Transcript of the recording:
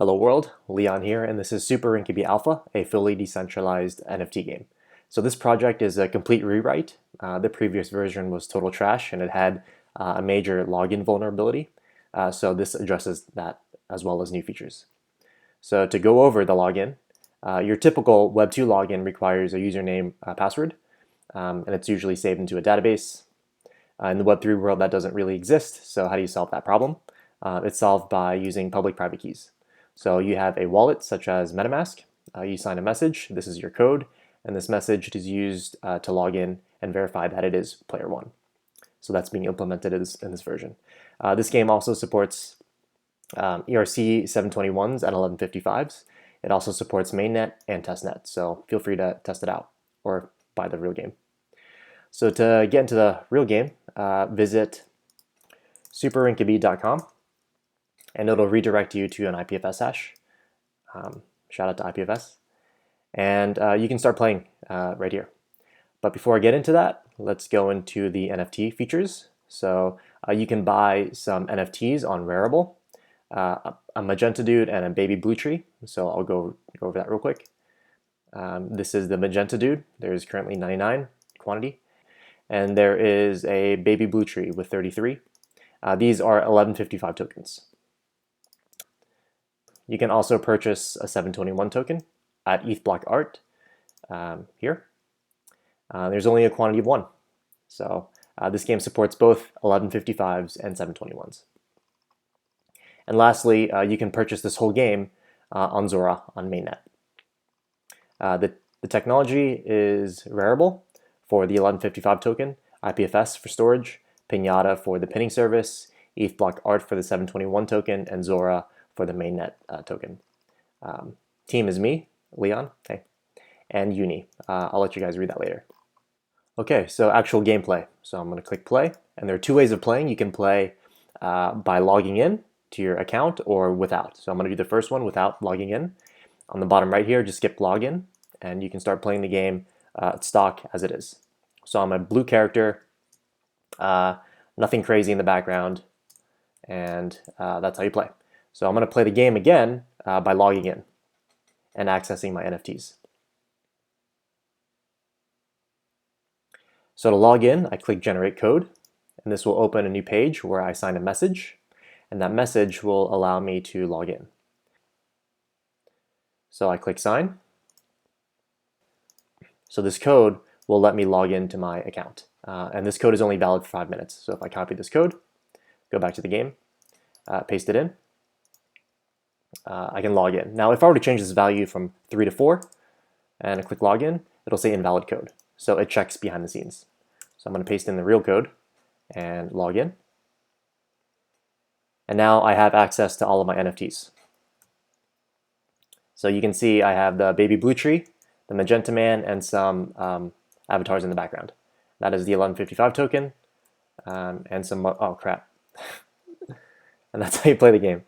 Hello world, Leon here, and this is Super Rinkeby Alpha, a fully decentralized NFT game. So this project is a complete rewrite. The previous version was total trash and it had a major login vulnerability. So this addresses that as well as new features. So to go over the login, your typical Web2 login requires a username password, and it's usually saved into a database. In the Web3 world, that doesn't really exist, so how do you solve that problem? It's solved by using public-private keys. So you have a wallet such as MetaMask, you sign a message, this is your code, and this message is used to log in and verify that it is player one. So that's being implemented in this version. This game also supports ERC 721s and 1155s. It also supports mainnet and testnet, so feel free to test it out or buy the real game. So to get into the real game, visit superrinkeby.com. and it'll redirect you to an IPFS hash. Shout out to IPFS. And you can start playing right here. But before I get into that, let's go into the NFT features. So you can buy some NFTs on Rarible, a magenta dude and a baby blue tree. So I'll go over that real quick. This is the magenta dude. There's currently 99 quantity. And there is a baby blue tree with 33. These are 1155 tokens. You can also purchase a 721 token at ETH_BlockArt here. There's only a quantity of one. So this game supports both 1155s and 721s. And lastly, you can purchase this whole game on Zora on mainnet. The technology is Rarible for the 1155 token, IPFS for storage, Pinata for the pinning service, ETH_BlockArt for the 721 token, and Zora for the mainnet token. Team is me, Leon, hey, and Uni. I'll let you guys read that later. Okay, so actual gameplay. So I'm going to click play, and there are two ways of playing. You can play by logging in to your account or without. So I'm going to do the first one without logging in. On the bottom right here, just skip login, and you can start playing the game stock as it is. So I'm a blue character, nothing crazy in the background, and that's how you play. So I'm going to play the game again by logging in and accessing my NFTs. So to log in, I click Generate Code, and this will open a new page where I sign a message, and that message will allow me to log in. So I click Sign. So this code will let me log into my account, and this code is only valid for 5 minutes. So if I copy this code, go back to the game, paste it in, I can log in. Now, if I were to change this value from 3 to 4 and I click login, it'll say invalid code. So it checks behind the scenes. So I'm going to paste in the real code and log in. And now I have access to all of my NFTs. So you can see I have the baby blue tree, the magenta man, and some avatars in the background. That is the 1155 token and some, oh crap. And that's how you play the game.